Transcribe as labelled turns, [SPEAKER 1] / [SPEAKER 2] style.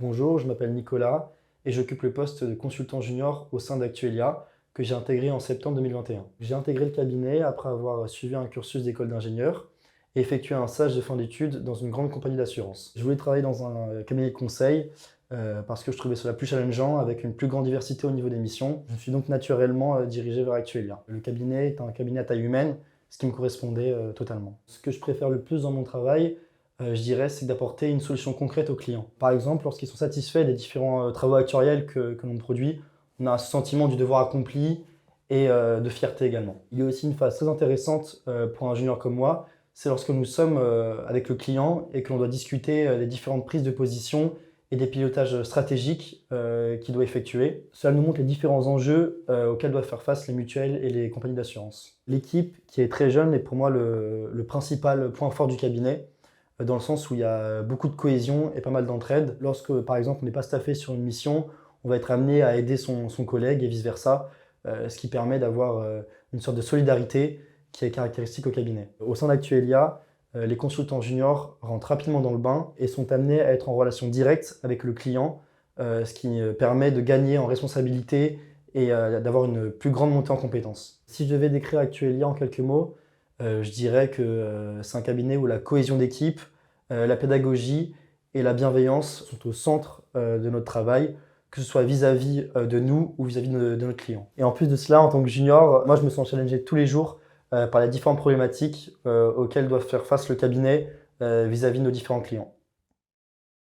[SPEAKER 1] Bonjour, je m'appelle Nicolas et j'occupe le poste de consultant junior au sein d'Actuelia que j'ai intégré en septembre 2021. J'ai intégré le cabinet après avoir suivi un cursus d'école d'ingénieur et effectué un stage de fin d'études dans une grande compagnie d'assurance. Je voulais travailler dans un cabinet de conseil parce que je trouvais cela plus challengeant avec une plus grande diversité au niveau des missions. Je me suis donc naturellement dirigé vers Actuelia. Le cabinet est un cabinet à taille humaine, ce qui me correspondait totalement. Ce que je préfère le plus dans mon travail, je dirais, c'est d'apporter une solution concrète aux clients. Par exemple, lorsqu'ils sont satisfaits des différents travaux actuariels que l'on produit, on a un sentiment du devoir accompli et de fierté également. Il y a aussi une phase très intéressante pour un junior comme moi, c'est lorsque nous sommes avec le client et que l'on doit discuter des différentes prises de position et des pilotages stratégiques qu'il doit effectuer. Cela nous montre les différents enjeux auxquels doivent faire face les mutuelles et les compagnies d'assurance. L'équipe, qui est très jeune, est pour moi le principal point fort du cabinet, dans le sens où il y a beaucoup de cohésion et pas mal d'entraide. Lorsque, par exemple, on n'est pas staffé sur une mission, on va être amené à aider son collègue et vice-versa, ce qui permet d'avoir une sorte de solidarité qui est caractéristique au cabinet. Au sein d'Actuelia, les consultants juniors rentrent rapidement dans le bain et sont amenés à être en relation directe avec le client, ce qui permet de gagner en responsabilité et d'avoir une plus grande montée en compétences. Si je devais décrire Actuelia en quelques mots, je dirais que c'est un cabinet où la cohésion d'équipe, la pédagogie et la bienveillance sont au centre de notre travail, que ce soit vis-à-vis de nous ou vis-à-vis de notre client. Et en plus de cela, en tant que junior, moi je me sens challengé tous les jours par les différentes problématiques auxquelles doit faire face le cabinet vis-à-vis de nos différents clients.